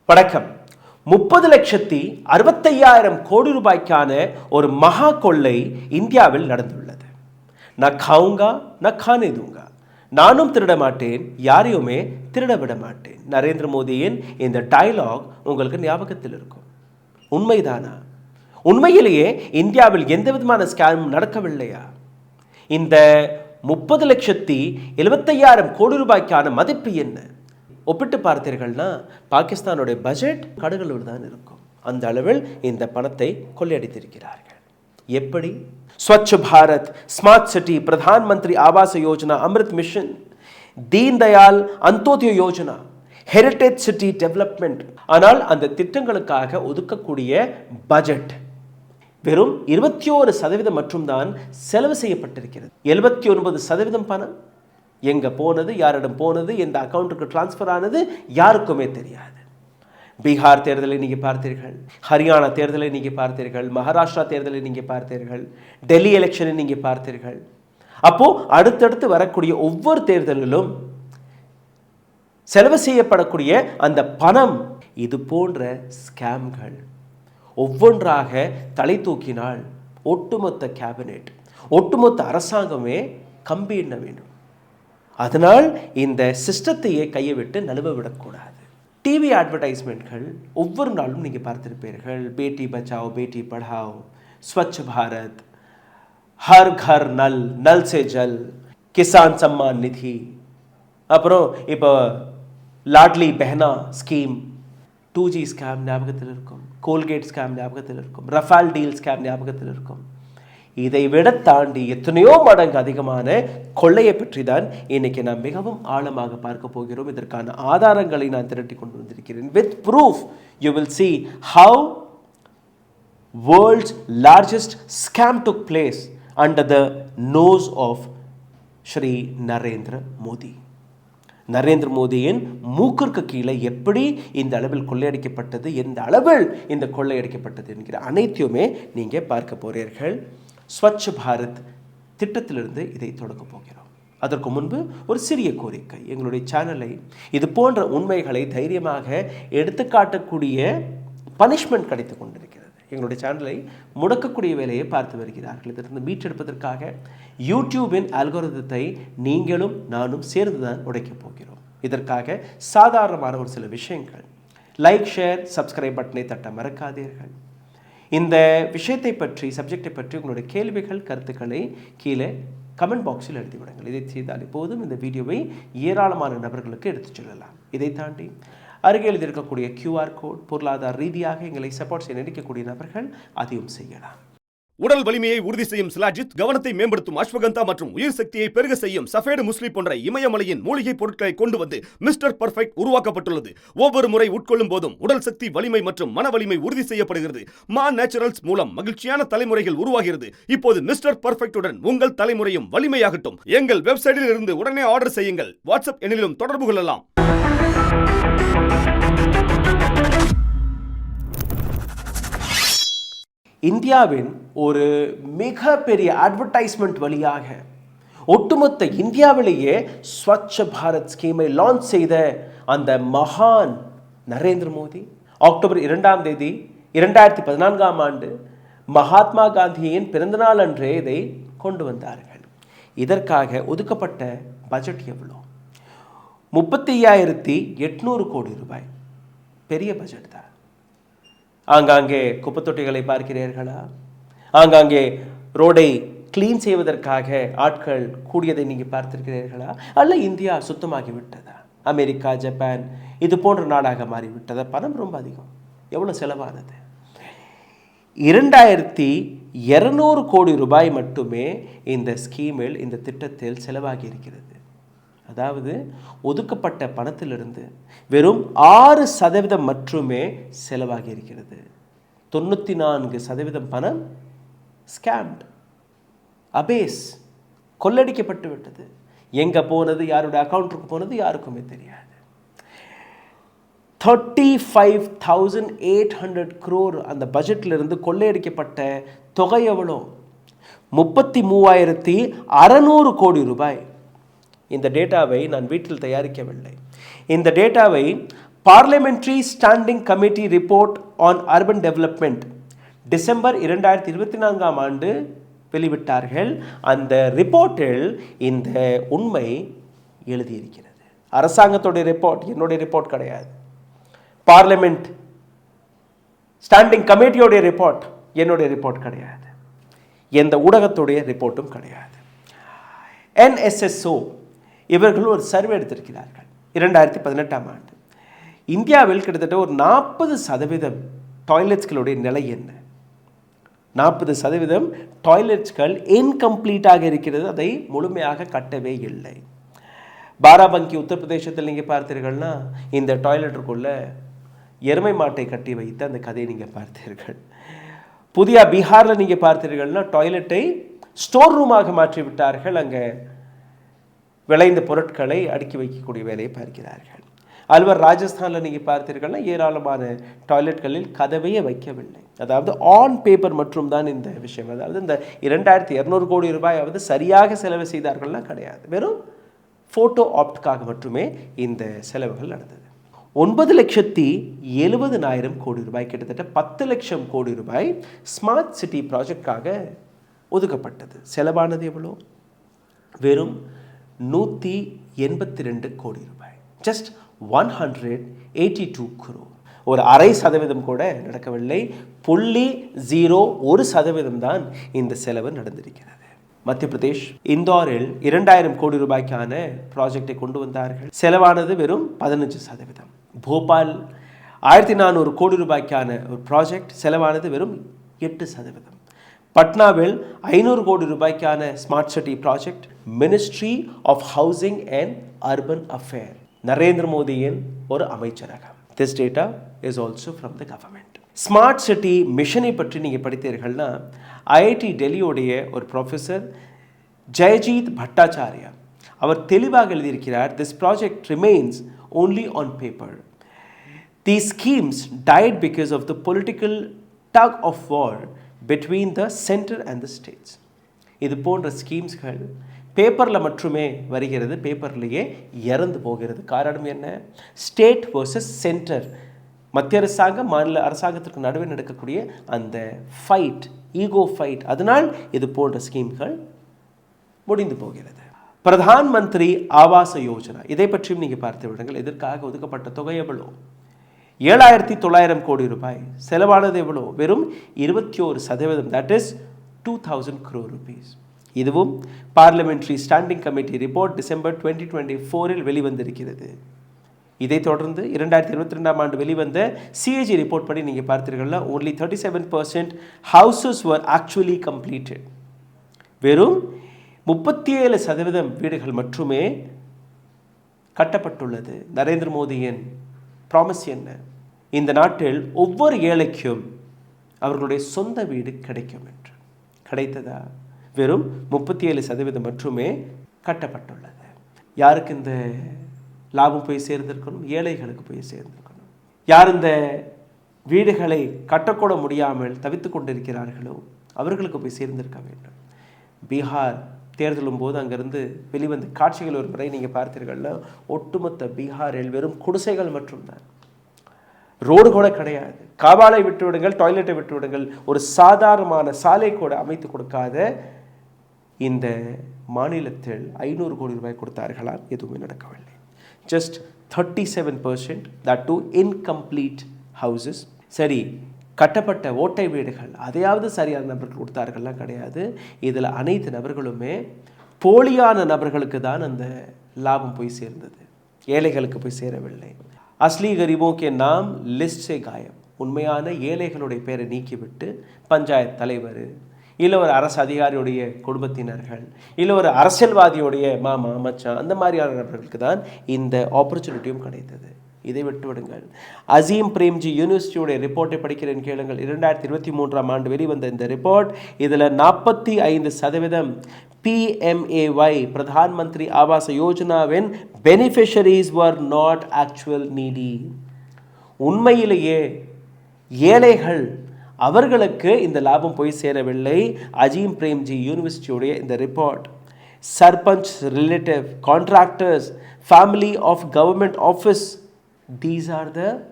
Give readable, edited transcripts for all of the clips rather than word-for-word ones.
வணக்கம். 30,65,000 கோடி ரூபாய்க்கான ஒரு மகா கொள்ளை இந்தியாவில் நடந்துள்ளது. நான் காவுங்கா நான் கானே தூங்கா, நானும் திருட மாட்டேன், யாரையுமே திருட விட மாட்டேன். நரேந்திர மோடியின் இந்த டயலாக் உங்களுக்கு ஞாபகத்தில் இருக்கும். உண்மைதானா? உண்மையிலேயே இந்தியாவில் எந்த விதமான ஸ்கேம் நடக்கவில்லையா? இந்த 30,75,000 கோடி ரூபாய்க்கான மதிப்பு என்ன? ஒப்பிட்டு பார்த்தீர்கள்னா பாகிஸ்தானுடைய பட்ஜெட் கடுகளவில் தான் இருக்கும். அந்த அளவில் இந்த பணத்தை கொள்ளையடித்திருக்கிறார்கள். எப்படி? Swachh Bharat, smart city, Pradhan Mantri Awas Yojana, Amrit mission, Deen Dayal Antyodaya Yojana, heritage city development. ஆனால் அந்த திட்டங்களுக்காக ஒதுக்கக்கூடிய பட்ஜெட் வெறும் 21% மட்டும்தான் செலவு செய்யப்பட்டிருக்கிறது. 79% பணம் எங்க போனது, யாரிடம் போனது, எந்த அக்கௌண்ட்டுக்கு டிரான்ஸ்ஃபர் ஆனது யாருக்குமே தெரியாது. பீகார் தேர்தலை நீங்க பார்த்தீர்கள், ஹரியானா தேர்தலை நீங்க பார்த்தீர்கள், மகாராஷ்டிரா தேர்தலை நீங்க பார்த்தீர்கள், டெல்லி எலெக்ஷனை நீங்க பார்த்தீர்கள். அப்போ அடுத்தடுத்து வரக்கூடிய ஒவ்வொரு தேர்தலிலும் செலவு செய்யப்படக்கூடிய அந்த பணம், இது போன்ற ஸ்கேம்கள் ஒவ்வொன்றாக தலை தூக்கினால் ஒட்டுமொத்த கேபினெட், ஒட்டுமொத்த அரசாங்கமே கம்பி எண்ண வேண்டும். அதனால் இந்த சிஸ்டத்தையே கையை விட்டு நழுவ விடக்கூடாது. டிவி அட்வர்டைஸ்மெண்ட்கள் ஒவ்வொரு நாளும் நீங்கள் பார்த்திருப்பீர்கள். பேட்டி பச்சாவோ பேட்டி படாவோ, ஸ்வச் பாரத், ஹர் கர் நல், நல் சே ஜல், கிசான் சம்மான் நிதி, அப்புறம் இப்போ லாட்லி பெஹனா ஸ்கீம், 2G ஸ்கேம் ஞாபகத்தில் இருக்கும், கோல்கேட் ஸ்கேம் ஞாபகத்தில் இருக்கும், ரஃபால் டீல் ஸ்கேம் ஞாபகத்தில் இருக்கும். இதை விட தாண்டி எத்தனையோ மடங்கு அதிகமான கொள்ளையை பற்றி தான் இன்னைக்கு நாம் மிகவும் ஆழமாக பார்க்க போகிறோம். இதற்கான ஆதாரங்களை நான் திரட்டி கொண்டு வந்திருக்கிறேன். With proof you will see how world's largest scam took place under the nose of Shri Narendra Modi. Narendra மோடியின் மூக்கிற்கு கீழே எப்படி இந்த அளவில் கொள்ளையடிக்கப்பட்டது, எந்த அளவில் இந்த கொள்ளையடிக்கப்பட்டது என்கிற அனைத்தையுமே நீங்கள் பார்க்க போகிறீர்கள். ஸ்வச் பாரத் திட்டத்திலிருந்து இதை தொடங்க போகிறோம். அதற்கு முன்பு ஒரு சிறிய கோரிக்கை. எங்களுடைய சேனலை இது போன்ற உண்மைகளை தைரியமாக எடுத்துக்காட்டக்கூடிய பனிஷ்மெண்ட் கிடைத்து கொண்டிருக்கிறது. எங்களுடைய சேனலை முடக்கக்கூடிய வேலையை பார்த்து வருகிறார்கள். இதிலிருந்து மீட்டெடுப்பதற்காக யூடியூபின் அல்கோரிதத்தை நீங்களும் நானும் சேர்ந்து தான் உடைக்கப் போகிறோம். இதற்காக சாதாரணமான ஒரு சில விஷயங்கள். லைக், ஷேர், சப்ஸ்கிரைப் பட்டனை தட்ட மறக்காதீர்கள். இந்த விஷயத்தை பற்றி, சப்ஜெக்டை பற்றி உங்களுடைய கேள்விகள், கருத்துக்களை கீழே கமெண்ட் பாக்ஸில் எழுதிவிடுங்கள். இதை செய்தால் போதும் இந்த வீடியோவை ஏராளமான நபர்களுக்கு எடுத்துச் செல்லலாம். இதை தாண்டி அருகில் இருக்கக்கூடிய QR கோட், பொருளாதார ரீதியாக எங்களை சப்போர்ட் செய்ய நினைக்கக்கூடிய நபர்கள் அதையும் செய்யலாம். உடல் வலிமையை உறுதி செய்யும் சிலாஜித், கவனத்தை மேம்படுத்தும் அஸ்வகந்தா மற்றும் உயிர் சக்தியை பெருக செய்யும் சஃபேடு முஸ்லி போன்ற இமயமலையின் மூலிகை பொருட்களை கொண்டு வந்து மிஸ்டர் பர்ஃபெக்ட் உருவாக்கப்பட்டுள்ளது. ஒவ்வொரு முறை உட்கொள்ளும் போதும் உடல் சக்தி, வலிமை மற்றும் மன வலிமை உறுதி செய்யப்படுகிறது. மா நேச்சுரல்ஸ் மூலம் மகிழ்ச்சியான தலைமுறைகள் உருவாகிறது. இப்போது மிஸ்டர் பர்ஃபெக்ட்டுடன் உங்கள் தலைமுறையும் வலிமையாகட்டும். எங்கள் வெப்சைட்டில் இருந்து உடனே ஆர்டர் செய்யுங்கள். வாட்ஸ்அப் எண்ணிலும் தொடர்பு கொள்ளலாம். இந்தியாவின் ஒரு மிகப்பெரிய அட்வர்டைஸ்மெண்ட் வழியாக ஒட்டுமொத்த இந்தியாவிலேயே ஸ்வச் பாரத் ஸ்கீமை லான்ச் செய்த அந்த மகான் நரேந்திர மோடி அக்டோபர் 2 2014 மகாத்மா காந்தியின் பிறந்தநாள் அன்றே இதை கொண்டு வந்தார்கள். இதற்காக ஒதுக்கப்பட்ட பட்ஜெட் எவ்வளோ? 35,800 கோடி ரூபாய். பெரிய பட்ஜெட் தான். ஆங்காங்கே குப்பத்தொட்டிகளை பார்க்கிறீர்களா? ஆங்காங்கே ரோடை கிளீன் செய்வதற்காக ஆட்கள் கூடியதை நீங்கள் பார்த்திருக்கிறீர்களா? அல்ல இந்தியா சுத்தமாகி விட்டதா? அமெரிக்கா, ஜப்பான் இது போன்ற நாடாக மாறிவிட்டதா? பணம் ரொம்ப அதிகம். எவ்வளோ செலவானது? 2,200 கோடி ரூபாய் மட்டுமே இந்த ஸ்கீமில், இந்த திட்டத்தில் செலவாகி இருக்கிறது. அதாவது ஒதுக்கப்பட்ட பணத்திலிருந்து வெறும் 6% மட்டுமே செலவாகி இருக்கிறது. 94% பணம் ஸ்கேம்ட், அபேஸ், கொள்ளடிக்கப்பட்டு விட்டது. எங்க போனது, யாருடைய அக்கௌண்ட்டுக்கு போனது யாருக்குமே தெரியாது. 35,800 crore அந்த பட்ஜெட்டிலிருந்து கொள்ளையடிக்கப்பட்ட தொகை எவ்வளோ? 33,600 கோடி ரூபாய். இந்த டேட்டாவை நான் வீட்டில் தயாரிக்கவில்லை. இந்த டேட்டாவை parliamentary standing committee report on urban development December 2024 ஆண்டு வெளிவிட்டார்கள். அந்த ரிப்போர்ட்டில் இந்த உண்மை எழுதியிருக்கிறது. அரசாங்கத்துடைய ரிப்போர்ட், என்னுடைய ரிப்போர்ட் கிடையாது. பார்லிமெண்ட் ஸ்டாண்டிங் கமிட்டியோடைய ரிப்போர்ட், என்னுடைய ரிப்போர்ட் கிடையாது. எந்த ஊடகத்துடைய ரிப்போர்ட்டும் கிடையாது. NSSO இவர்கள் ஒரு சர்வே எடுத்திருக்கிறார்கள் 2018 ஆண்டு. இந்தியாவில் கிட்டத்தட்ட ஒரு 40% டாய்லெட்ஸ்களுடைய நிலை என்ன? 40% டாய்லெட்ஸ்கள் இன்கம்ப்ளீட்டாக இருக்கிறது, அதை முழுமையாக கட்டவே இல்லை. பாராபங்கி உத்தரப்பிரதேசத்தில் நீங்கள் பார்த்தீர்கள்னா இந்த டாய்லெட்டுக்குள்ள எருமை மாட்டை கட்டி வைத்து அந்த கதையை நீங்கள் பார்த்தீர்கள். புதிய பீகாரில் நீங்கள் பார்த்தீர்கள்னா டாய்லெட்டை ஸ்டோர் ரூமாக மாற்றி விட்டார்கள். அங்கே விளைந்த பொருட்களை அடுக்கி வைக்கக்கூடிய வேலையை பார்க்கிறார்கள். அல்வர் ராஜஸ்தானில் நீங்கள் பார்த்தீர்கள்னா ஏராளமான டாய்லெட்களில் கதவையே வைக்கவில்லை. அதாவது ஆன் பேப்பர் மற்றும் தான் இந்த விஷயம். அதாவது இந்த 2200 கோடி ரூபாயாவது சரியாக செலவு செய்தார்கள்னா கிடையாது. வெறும் ஃபோட்டோ ஆப்ட்காக மட்டுமே இந்த செலவுகள் நடந்தது. 9,70,000 கோடி ரூபாய், கிட்டத்தட்ட 10 லட்சம் கோடி ரூபாய் ஸ்மார்ட் சிட்டி ப்ராஜெக்டாக ஒதுக்கப்பட்டது. செலவானது எவ்வளோ? வெறும் 182 கோடி ரூபாய். Just 182 crore. ஒரு 0.5% கூட நடக்கவில்லை. 0.01% தான் இந்த செலவு நடந்திருக்கிறது. மத்திய பிரதேஷ் இந்தோரில் 2000 கோடி ரூபாய்க்கான ப்ராஜெக்டை கொண்டு வந்தார்கள். செலவானது வெறும் 15%. போபால் 1400 கோடி ரூபாய்க்கான ஒரு ப்ராஜெக்ட், செலவானது வெறும் 8%. பட்னாவில் 500 கோடி ரூபாய்க்கான smart city project, ministry of housing and urban affair, Narendra மோடியின் ஒரு அமைச்சரகம். This data is also from the government. Smart city மிஷனை பற்றி நீங்கள் படித்தீர்கள்னா ஐஐடி டெல்லியோடைய ஒரு ப்ரொஃபஸர் ஜெயஜீத் பட்டாச்சாரியா அவர் தெளிவாக எழுதியிருக்கிறார். This project remains only on paper. These schemes died because of the political tug of war between the center and the states. இது போன்ற ஸ்கீம்ஸ்கள் பேப்பரில் மட்டுமே வருகிறது, பேப்பர்லேயே இறந்து போகிறது. காரணம் என்ன? ஸ்டேட் வர்சஸ் சென்டர், மத்திய அரசாங்கம் மாநில அரசாங்கத்திற்கு நடுவே நடக்கக்கூடிய அந்த ஃபைட், ஈகோ ஃபைட், அதனால் இது போன்ற ஸ்கீம்கள் முடிந்து போகிறது. பிரதான் மந்திரி ஆவாச யோஜனா, இதை பற்றியும் நீங்கள் பார்த்து விடுங்கள். இதற்காக ஒதுக்கப்பட்ட தொகை எவ்வளோ? 7,900 கோடி ரூபாய். செலவானது எவ்வளோ? வெறும் 21%. That is 2,000 crore rupees. இதுவும் parliamentary standing committee report December 2024 வெளிவந்திருக்கிறது. இதைத் தொடர்ந்து 2022 ஆண்டு வெளிவந்த சிஏஜி ரிப்போர்ட் படி நீங்கள் பார்த்தீர்கள்னா only 37% houses were actually completed. வெறும் 37% வீடுகள் மட்டுமே கட்டப்பட்டுள்ளது. நரேந்திர மோடியின் ப்ராமிஸ் என்ன? இந்த நாட்டில் ஒவ்வொரு ஏழைக்கும் அவர்களுடைய சொந்த வீடு கிடைக்கும் என்று. கிடைத்ததா? வெறும் 37% மட்டுமே கட்டப்பட்டுள்ளது. யாருக்கு இந்த லாபம் போய் சேர்ந்திருக்கணும்? ஏழைகளுக்கு போய் சேர்ந்திருக்கணும். யார் இந்த வீடுகளை கட்டக்கூட முடியாமல் தவித்து கொண்டிருக்கிறார்களோ அவர்களுக்கு போய் சேர்ந்திருக்க வேண்டும். பீகார் தேர்தலும் போது அங்கிருந்து வெளிவந்த காட்சிகள் ஒரு முறை நீங்கள் பார்த்தீர்கள்னா ஒட்டுமொத்த பீகாரில் வெறும் குடிசைகள் மட்டும்தான், ரோடு கூட கிடையாது. காவாலை விட்டு விடுங்கள், டாய்லெட்டை விட்டு விடுங்கள், ஒரு சாதாரணமான சாலை கூட அமைத்து கொடுக்காத இந்த மாநிலத்தில் 500 கோடி ரூபாய் கொடுத்தார்களா? எதுவுமே நடக்கவில்லை. Just 37%, that to incomplete houses. சரி, கட்டப்பட்ட ஓட்டை வீடுகள் அதையாவது சரியான நபர்கள் கொடுத்தார்கள்லாம் கிடையாது. இதில் அனைத்து நபர்களுமே போலியான நபர்களுக்கு தான் அந்த லாபம் போய் சேர்ந்தது, ஏழைகளுக்கு போய் சேரவில்லை. அஸ்லி கரீபோக்கே நாம் லிஸ்ட் சே காயம். உண்மையான ஏழைகளுடைய பேரை நீக்கிவிட்டு பஞ்சாயத்து தலைவர், இல்லை ஒரு அரசு அதிகாரியுடைய குடும்பத்தினர்கள், இல்லை ஒரு அரசியல்வாதியுடைய மாமா மச்சான், அந்த மாதிரியான நபர்களுக்கு தான் இந்த ஆப்பர்ச்சுனிட்டியும் கிடைத்தது. இதை விட்டு விடுங்கள். அசீம் பிரேம்ஜி யூனிவர்சிட்டியுடைய ரிப்போர்ட்டை படிக்கிறேன் கேளுங்கள். 2023 ஆண்டு வெளிவந்த இந்த ரிப்போர்ட், இதில் 45% PMAY பிரதான் மந்திரி ஆவாச யோஜனாவின் beneficiaries were not actual Needi. உண்மையிலேயே ஏழைகள் அவர்களுக்கு இந்த லாபம் போய் சேரவில்லை. அஜீம் பிரேம்ஜி யூனிவர்சிட்டியுடைய இந்த report, sarpanch relative, contractors, family of government office These are the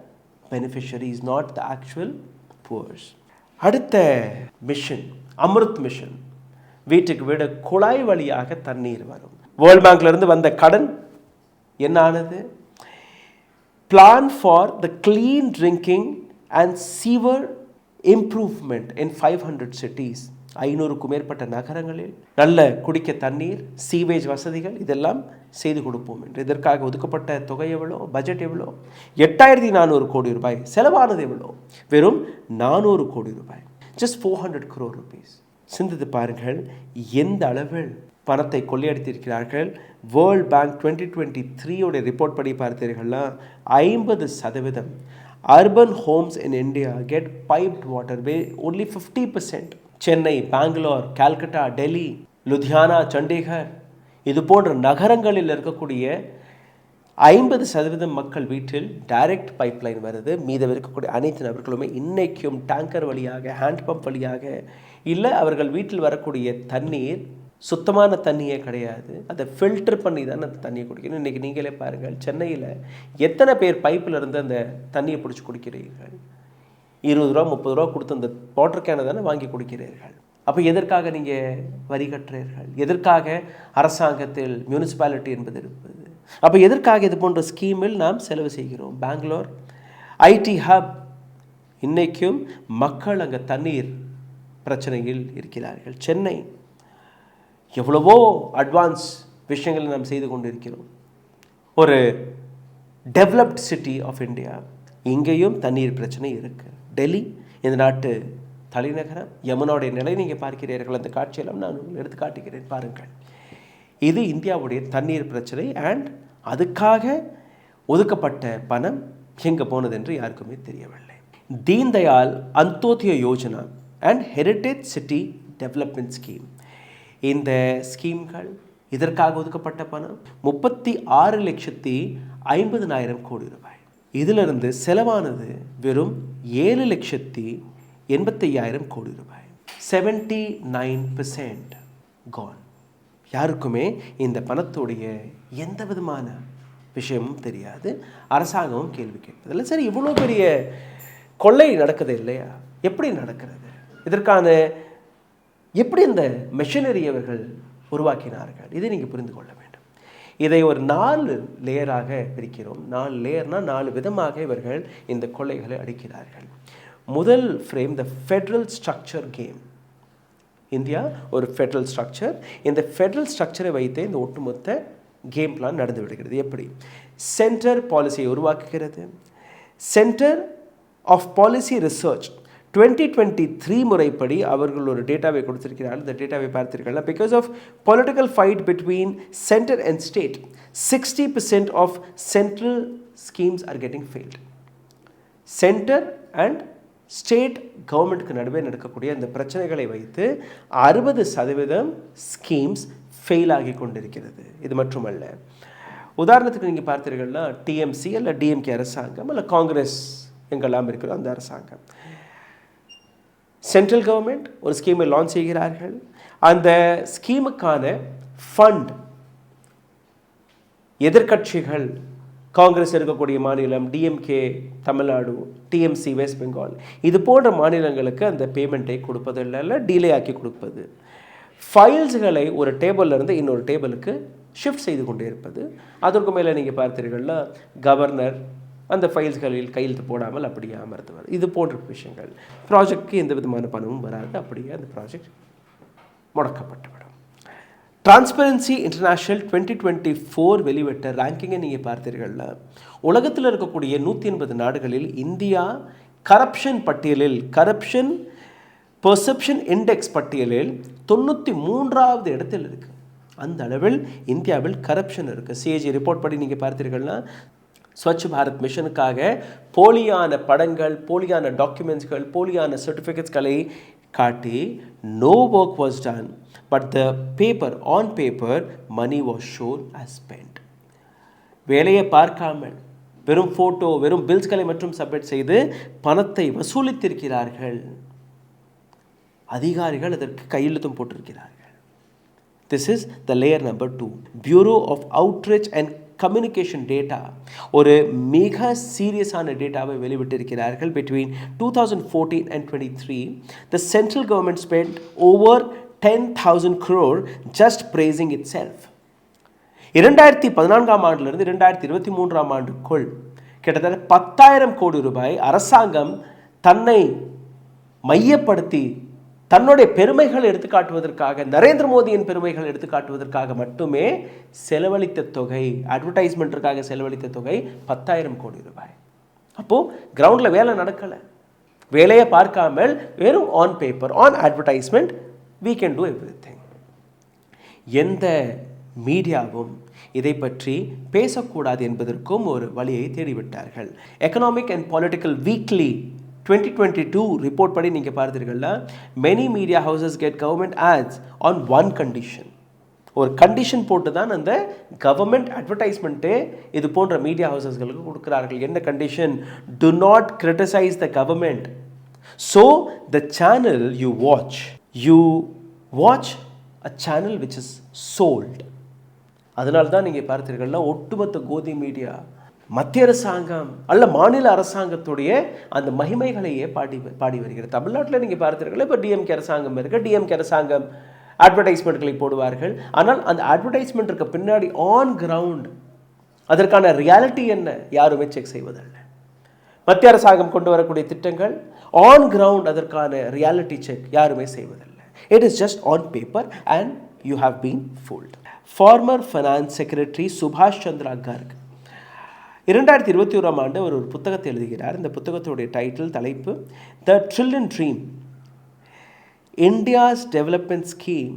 beneficiaries, not the actual poor. அடுத்த மிஷன் அமிர்த் மிஷன். வீட்டுக்கு வீடு குழாய் வழியாக தண்ணீர் வரும். வேர்ல்ட் பேங்க்லேருந்து வந்த கடன் என்ன ஆனது? Plan for the clean drinking and sewer improvement in 500 cities. 500க்கும் மேற்பட்ட நகரங்களில் நல்ல குடிக்க தண்ணீர், சீவேஜ் வசதிகள் இதெல்லாம் செய்து கொடுப்போம் என்று. இதற்காக ஒதுக்கப்பட்ட தொகை எவ்வளோ? பட்ஜெட் எவ்வளோ? 8400 கோடி ரூபாய். செலவானது எவ்வளோ? வெறும் 400 கோடி ரூபாய். Just 400 crore rupees. சிந்தித்து பாருங்கள் எந்த அளவில் பணத்தை கொள்ளையடித்திருக்கிறார்கள். வேர்ல்ட் பேங்க் 2023 ரிப்போர்ட் படி பார்த்தீர்கள்னா 50% urban homes in India get piped water, only 50%. Chennai, Bangalore, Calcutta, Delhi, Ludhiana, Chandigarh இது போன்ற நகரங்களில் இருக்கக்கூடிய 50% மக்கள் வீட்டில் டைரக்ட் பைப்லைன் வருது. மீதம் இருக்கக்கூடிய அனைத்து நபர்களுமே இன்றைக்கும் டேங்கர் வழியாக, ஹேண்ட் பம்ப் வழியாக, இல்லை அவர்கள் வீட்டில் வரக்கூடிய தண்ணீர் சுத்தமான தண்ணியே கிடையாது, அதை ஃபில்டர் பண்ணி தான் அந்த தண்ணியை குடிக்கணும். இன்றைக்கி நீங்களே பாருங்கள், சென்னையில் எத்தனை பேர் பைப்பில் இருந்து அந்த தண்ணியை பிடிச்சி குடிக்கிறீர்கள்? 20 ரூபா 30 ரூபா கொடுத்து அந்த வாட்டர் கேனை தானே வாங்கி குடிக்கிறீர்கள். அப்போ எதற்காக நீங்கள் வரி கட்டுறீர்கள்? எதற்காக அரசாங்கத்தில் மியூனிசிபாலிட்டி என்பது இருப்பது? அப்போ எதற்காக இது போன்ற ஸ்கீமில் நாம் செலவு செய்கிறோம்? பெங்களூர் ஐடி ஹப், இன்றைக்கும் மக்கள் அங்கே தண்ணீர் பிரச்சனையில் இருக்கிறார்கள். சென்னை எவ்வளவோ அட்வான்ஸ் விஷயங்களை நாம் செய்து கொண்டு இருக்கிறோம். ஒரு டெவலப்ட் சிட்டி ஆஃப் இந்தியா, இங்கேயும் தண்ணீர் பிரச்சனை இருக்குது. டெல்லி இந்த நாட்டு தலைநகரம், யமுனாவுடைய நிலை நீங்கள் பார்க்கிறீர்கள். அந்த காட்சியெல்லாம் நான் உங்களுக்கு எடுத்து காட்டுகிறேன், பாருங்கள். இது இந்தியாவுடைய தண்ணீர் பிரச்சனை. அண்ட் அதுக்காக ஒதுக்கப்பட்ட பணம் எங்கே போனது என்று யாருக்குமே தெரியவில்லை. Deen Dayal Antyodaya Yojana and heritage city development scheme, இந்த ஸ்கீம்கள் இதற்காக ஒதுக்கப்பட்ட பணம் 36,50,000 கோடி ரூபாய். இதிலிருந்து செலவானது வெறும் 7,85,000 கோடி ரூபாய். 79% gone. யாருக்குமே இந்த பணத்துடைய எந்த விதமான விஷயமும் தெரியாது, அரசாங்கமும் கேள்வி கேட்பதில்லை. சரி, இவ்வளோ பெரிய கொள்ளை நடக்குது இல்லையா? எப்படி நடக்கிறது? இதற்கான எப்படி இந்த மெஷினரி அவர்கள் உருவாக்கினார்கள்? இதை நீங்கள் புரிந்து கொள்ள வேண்டும். இதை ஒரு 4 லேயராக பிரிக்கிறோம். 4 லேயர்னால் 4 விதமாக இவர்கள் இந்த கொள்ளைகளை அடிக்கிறார்கள். முதல் ஃப்ரேம் த ஃபெட்ரல் ஸ்ட்ரக்சர் கேம். இந்தியா ஒரு ஃபெட்ரல் ஸ்ட்ரக்சர். இந்த ஃபெட்ரல் ஸ்ட்ரக்சரை வைத்தே இந்த ஒட்டுமொத்த கேம் பிளான் நடந்து விடுகிறது. எப்படி? சென்டர் பாலிசியை உருவாக்குகிறது. சென்டர் ஆஃப் பாலிசி ரிசர்ச் 2023 முறைப்படி அவர்கள் ஒரு டேட்டாவை கொடுத்திருக்கிறார்கள். இந்த டேட்டாவை பார்த்தீர்கள். Because of political fight between centre and state, 60% of central schemes are getting failed. Centre and state கவர்மெண்ட்டுக்கு நடுவே நடக்கக்கூடிய அந்த பிரச்சனைகளை வைத்து 60% ஸ்கீம்ஸ் ஃபெயில் ஆகி கொண்டிருக்கிறது. இது மட்டுமல்ல, உதாரணத்துக்கு நீங்கள் பார்த்தீர்கள்னா டிஎம்சி அல்ல டிஎம்கே அரசாங்கம் அல்ல காங்கிரஸ் எங்கெல்லாம் இருக்கிறோம் அந்த அரசாங்கம், சென்ட்ரல் கவர்மெண்ட் ஒரு ஸ்கீமை லான்ச் செய்கிறார்கள். அந்த ஸ்கீமுக்கான ஃபண்ட் எதிர்கட்சிகள், காங்கிரஸ் இருக்கக்கூடிய மாநிலம், DMK Tamil Nadu, TMC west Bengal, இது போன்ற மாநிலங்களுக்கு அந்த பேமெண்ட்டை கொடுப்பதில்லை, இல்லை டிலே ஆக்கி கொடுப்பது. ஃபைல்ஸ்களை ஒரு டேபிளில் இருந்து இன்னொரு டேபிளுக்கு ஷிஃப்ட் செய்து கொண்டே இருப்பது. அதற்கு மேலே நீங்கள் பார்த்தீர்கள்னா கவர்னர் அந்த ஃபைல்ஸ்களில் கையெழுத்து போடாமல் அப்படியே அமர்த்துவார். இது போன்ற விஷயங்கள். ப்ராஜெக்டுக்கு எந்த விதமான பணமும் வராது, அப்படியே அந்த ப்ராஜெக்ட் முடக்கப்பட்டுவிடும். டிரான்ஸ்பரன்சி இன்டர்நேஷ்னல் 2024 வெளிவிட்ட ரேங்கிங்கை நீங்கள் பார்த்தீர்கள்னா உலகத்தில் இருக்கக்கூடிய 180 நாடுகளில் இந்தியா கரப்ஷன் பட்டியலில், கரப்ஷன் பெர்செப்ஷன் இண்டெக்ஸ் பட்டியலில் 93வது இடத்தில் இருக்குது. அந்த அளவில் இந்தியாவில் கரப்ஷன் இருக்குது. சிஏஜி ரிப்போர்ட் படி நீங்கள் பார்த்தீர்கள்னா ஸ்வச் பாரத் மிஷனுக்காக போலியான படங்கள், போலியான டாக்குமெண்ட்ஸ்கள், போலியான சர்டிஃபிகேட்ஸ்களை காட்டி no work was done, but the paper, on paper, money was shown as spent. வேலையை பார்க்காமல் வெறும் ஃபோட்டோ, வெறும் பில்ஸ்களை மட்டும் சப்மிட் செய்து பணத்தை வசூலித்திருக்கிறார்கள். அதிகாரிகள் அதற்கு கையெழுத்தும் போட்டிருக்கிறார்கள். This is the layer number 2. Bureau of Outreach and communication data ஒரு மிக சீரியஸான டேட்டாவை வெளிவிட்டிருக்கிறார்கள். Between 2014 and 23 the central government spent over 10,000 crore just praising itself. 2014 ஆண்டிலிருந்து 2023 ஆண்டுக்குள் கிட்டத்தட்ட 10,000 கோடி ரூபாய் அரசாங்கம் தன்னை மையப்படுத்தி தன்னுடைய பெருமைகள் எடுத்துக்காட்டுவதற்காக, நரேந்திர மோடியின் பெருமைகள் எடுத்துக்காட்டுவதற்காக மட்டுமே செலவழித்த தொகை, அட்வர்டைஸ்மெண்ட்டிற்காக செலவழித்த தொகை 10,000 கோடி ரூபாய். அப்போது கிரவுண்டில் வேலை நடக்கலை. வேலையை பார்க்காமல் வெறும் on paper, on advertisement, we can do everything. எந்த மீடியாவும் இதை பற்றி பேசக்கூடாது என்பதற்கும் ஒரு வழியை தேடிவிட்டார்கள். Economic and political weekly 2022 report படி நீங்கள் பார்த்தீர்கள்னா many media houses get government ads on one condition. ஒரு கண்டிஷன் போட்டு தான் அந்த கவர்மெண்ட் அட்வர்டைஸ்மெண்ட்டே இது போன்ற மீடியா ஹவுசஸ்களுக்கு கொடுக்குறார்கள். என்ன condition? do not criticize the government. So the channel you watch a channel which is sold. அதனால தான் நீங்கள் பார்த்தீர்கள்னா ஒட்டுமொத்த கோதி மீடியா மத்திய அரசாங்கம் அல்ல மாநில அரசாங்கத்துடைய அந்த மகிமைகளையே பாடி வருகிறது. தமிழ்நாட்டில் நீங்கள் பார்த்தீர்கள், இப்போ டிஎம்கே அரசாங்கம் இருக்குது. டிஎம்கே அரசாங்கம் அட்வர்டைஸ்மெண்ட்களை போடுவார்கள். ஆனால் அந்த அட்வர்டைஸ்மெண்ட்டுக்கு பின்னாடி ஆன் கிரவுண்ட் அதற்கான ரியாலிட்டி என்ன யாருமே செக் செய்வதில்லை. மத்திய அரசாங்கம் கொண்டு வரக்கூடிய திட்டங்கள் ஆன் கிரவுண்ட் அதற்கான ரியாலிட்டி செக் யாருமே செய்வதில்லை. It is just on paper and you have been fooled. Former finance secretary சுபாஷ் சந்திரா கர்க் 2021 ஆண்டு ஒரு புத்தகத்தை எழுதுகிறார். இந்த புத்தகத்துடைய தலைப்பு the trillion dream. India's development scheme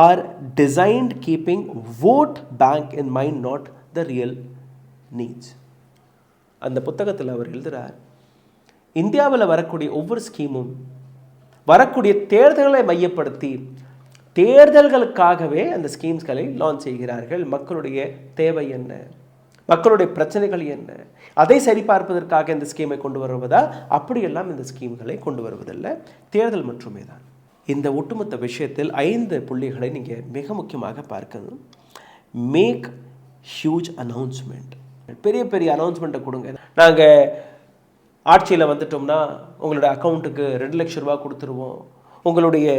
are designed keeping vote bank in mind, not the real needs. அந்த புத்தகத்தில் அவர் எழுதுகிறார், இந்தியாவில் வரக்கூடிய ஒவ்வொரு ஸ்கீமும் வரக்கூடிய தேர்தல்களை மையப்படுத்தி தேர்தல்களுக்காகவே அந்த ஸ்கீம்ஸ்களை லான்ச் செய்கிறார்கள். மக்களுடைய தேவை என்ன, மக்களுடைய பிரச்சனைகள் என்ன, அதை சரிபார்ப்பதற்காக இந்த ஸ்கீமை கொண்டு வருவதா? அப்படியெல்லாம் இந்த ஸ்கீம்களை கொண்டு வருவதில்லை, தேர்தல் மட்டுமே தான். இந்த ஒட்டுமொத்த விஷயத்தில் 5 புள்ளிகளை நீங்கள் மிக முக்கியமாக பார்க்கணும். Make huge announcement. பெரிய பெரிய அனௌன்ஸ்மெண்ட்டை கொடுங்க. நாங்கள் ஆட்சியில் வந்துட்டோம்னா உங்களோட அக்கௌண்ட்டுக்கு 2 லட்சம் ரூபா கொடுத்துருவோம், உங்களுடைய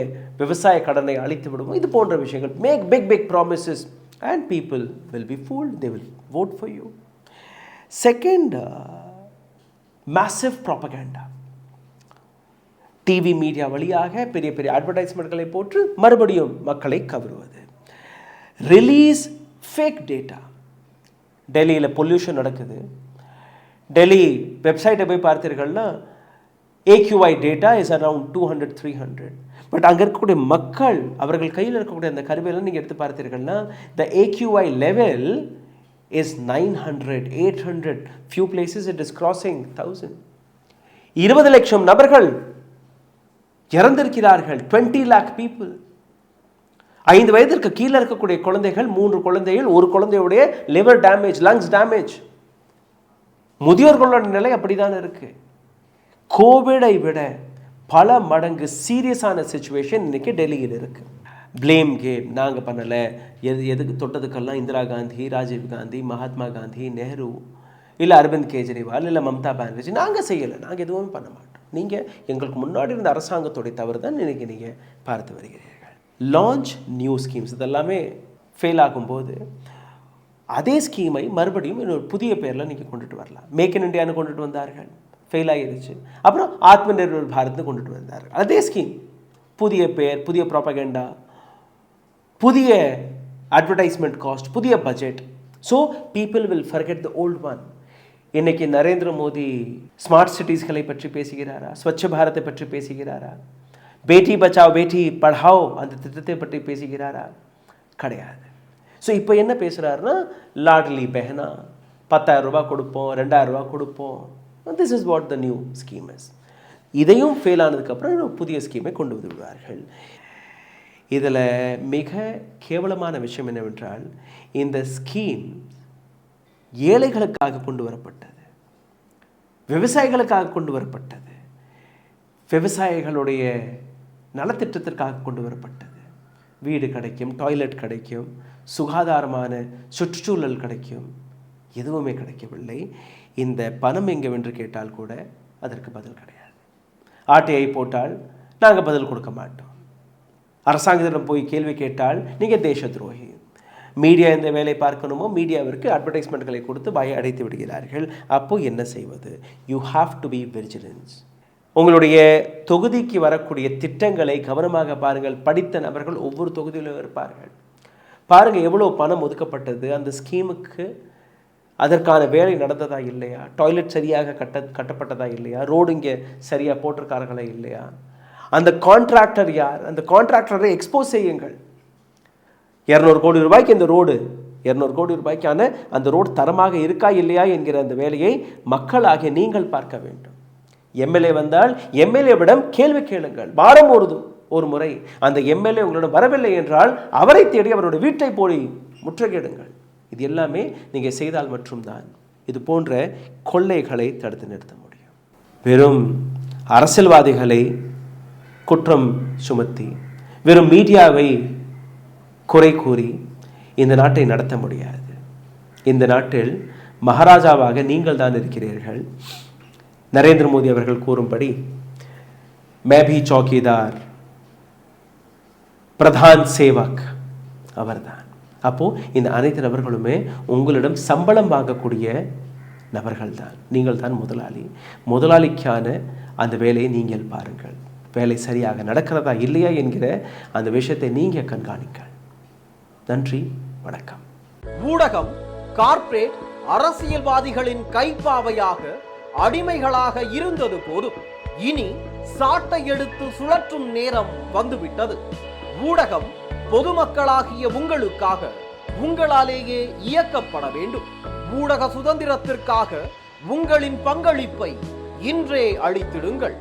விவசாய கடனை அழித்து விடுவோம், இது போன்ற விஷயங்கள். Make big promises and people will be fooled, they will vote for you. Second, massive propaganda. TV media வழியாக பெரிய பெரிய அட்வர்டைஸ்மெண்ட்களை போட்டு மறுபடியும் மக்களை கவருவது. Release fake data. டெல்லியில் பொல்யூஷன் நடக்குது. டெல்லி வெப்சைட்டை போய் பார்த்தீர்கள்னா AQI data is around 200-300. But அங்கே இருக்கக்கூடிய மக்கள் அவர்கள் கையில் இருக்கக்கூடிய அந்த கருவியெல்லாம் நீங்கள் எடுத்து பார்த்தீர்கள்னா த AQI level is 900-800. Few places it is crossing 1000. 20 லட்சம் நபர்கள் இறந்திருக்கிறார்கள். 20 lakh people. 5 வயதிற்கு கீழே இருக்கக்கூடிய குழந்தைகள், 3 குழந்தைகள், ஒரு குழந்தையுடைய லிவர் டேமேஜ், லங்ஸ் டேமேஜ். முதியோர்களோட நிலை அப்படிதான் இருக்கு. கோவிடை விட பல மடங்கு சீரியஸான சிச்சுவேஷன் இன்னைக்கு டெல்லியில் இருக்கு. Blame game. நாங்கள் பண்ணலை, எதுக்கு தொட்டதுக்கெல்லாம் இந்திரா காந்தி, ராஜீவ் காந்தி, மகாத்மா காந்தி, நேரு, இல்லை அரவிந்த் கெஜ்ரிவால், இல்லை மம்தா பானர்ஜி, நாங்கள் செய்யலை, நாங்கள் எதுவும் பண்ண மாட்டோம். நீங்கள் எங்களுக்கு முன்னாடி இருந்த அரசாங்கத்துடைய தவறு தான் இன்னைக்கு நீங்கள் பார்த்து வருகிறீர்கள். Launch new schemes. இதெல்லாமே ஃபெயில் ஆகும்போது அதே ஸ்கீமை மறுபடியும் இன்னொரு புதிய பேரில் நீங்கள் கொண்டுட்டு வரலாம். மேக் இன் இண்டியான்னு கொண்டுட்டு வந்தார்கள், ஃபெயில் ஆகிடுச்சு. அப்புறம் ஆத்ம நிர்பர் பாரத்னு கொண்டுட்டு வந்தார்கள். அதே ஸ்கீம், புதிய பேர், புதிய ப்ராபகண்டா, புதிய அட்வர்டைஸ்மெண்ட் காஸ்ட், புதிய budget. So people will forget the old one. இன்னைக்கு நரேந்திர மோடி ஸ்மார்ட் சிட்டிஸ்களை பற்றி பேசுகிறாரா? ஸ்வச்ச பாரத்தை பற்றி பேசுகிறாரா? பேட்டி பச்சாவ் பேட்டி பढ़ாவ் அந்த திட்டத்தை பற்றி பேசுகிறாரா? கிடையாது. ஸோ இப்போ என்ன பேசுகிறாருன்னா, லாட்லி பெஹனா, 10,000 ரூபா கொடுப்போம், 2,000 ரூபா கொடுப்போம். This is what the new scheme is. இதையும் ஃபெயில் ஆனதுக்கப்புறம் புதிய ஸ்கீமை கொண்டு வந்து விடுவார்கள். இதில் மிக கேவலமான விஷயம் என்னவென்றால், இந்த ஸ்கீம் ஏழைகளுக்காக கொண்டு வரப்பட்டது, விவசாயிகளுக்காக கொண்டு வரப்பட்டது, விவசாயிகளுடைய நலத்திட்டத்திற்காக கொண்டு வரப்பட்டது. வீடு கிடைக்கும், டாய்லெட் கிடைக்கும், சுகாதாரமான சுற்றுச்சூழல் கிடைக்கும், எதுவுமே கிடைக்கவில்லை. இந்த பணம் எங்கவென்று கேட்டால் கூட அதற்கு பதில் கிடையாது. ஆர்டிஐ போட்டால் நாங்கள் பதில் கொடுக்க மாட்டோம். அரசாங்கத்திடம் போய் கேள்வி கேட்டால் நீங்கள் தேச துரோகி. மீடியா எந்த வேலை பார்க்கணுமோ மீடியாவிற்கு அட்வர்டைஸ்மெண்ட்களை கொடுத்து வாயை அடைத்து விடுகிறார்கள். அப்போ என்ன செய்வது? You have to be vigilance. உங்களுடைய தொகுதிக்கு வரக்கூடிய திட்டங்களை கவனமாக பாருங்கள். படித்த நபர்கள் ஒவ்வொரு தொகுதியிலும் இருப்பார்கள். பாருங்கள் எவ்வளோ பணம் ஒதுக்கப்பட்டது அந்த ஸ்கீமுக்கு, அதற்கான வேலை நடந்ததா இல்லையா, டாய்லெட் சரியாக கட்டப்பட்டதா இல்லையா, ரோடு இங்கே சரியாக போட்டிருக்கார்களா இல்லையா, அந்த கான்ட்ராக்டர் யார், அந்த கான்ட்ராக்டரை எக்ஸ்போஸ் செய்யுங்கள். 200 கோடி ரூபாய்க்கு இந்த ரோடு, 200 கோடி ரூபாய்க்கான அந்த ரோடு தரமாக இருக்கா இல்லையா என்கிற அந்த வேலையை மக்களாகிய நீங்கள் பார்க்க வேண்டும். எம்எல்ஏ வந்தால் எம்எல்ஏவிடம் கேள்வி கேளுங்கள். வாரம் ஒரு முறை அந்த எம்எல்ஏ உங்களிடம் வரவில்லை என்றால் அவரை தேடி அவருடைய வீட்டை போய் முற்றுகையிடுங்கள். இது எல்லாமே நீங்கள் செய்தால் மட்டும்தான் இது போன்ற கொள்ளைகளை தடுத்து நிறுத்த முடியும். வெறும் அரசியல்வாதிகளை குற்றம் சுமத்தி, வெறும் மீடியாவை குறை கூறி இந்த நாட்டை நடத்த முடியாது. இந்த நாட்டில் மகாராஜாவாக நீங்கள் தான் இருக்கிறீர்கள். நரேந்திர மோடி அவர்கள் கூறும்படி மே பி சௌக்கிதார், பிரதான் சேவக் அவர்தான். அப்போ இந்த அனைத்து நபர்களுமே உங்களிடம் சம்பளம் வாங்கக்கூடிய நபர்கள் தான். நீங்கள் தான் முதலாளி. முதலாளிக்கான அந்த வேலையை நீங்கள் பாருங்கள். வேலை சரியாக நடக்கிறதா இல்லையா என்கிற அந்த விஷயத்தை நீங்கள் கண்காணிங்கள். நன்றி, வணக்கம். ஊடகம் கார்ப்பரேட் அரசியல்வாதிகளின் கைப்பாவையாக அடிமைகளாக இருந்தது போதும். இனி சாட்டை எடுத்து சுழற்றும் நேரம் வந்துவிட்டது. ஊடகம் பொதுமக்களாகிய உங்களுக்காக, உங்களாலேயே இயக்கப்பட வேண்டும். ஊடக சுதந்திரத்திற்காக உங்களின் பங்களிப்பை இன்றே அளித்திடுங்கள்.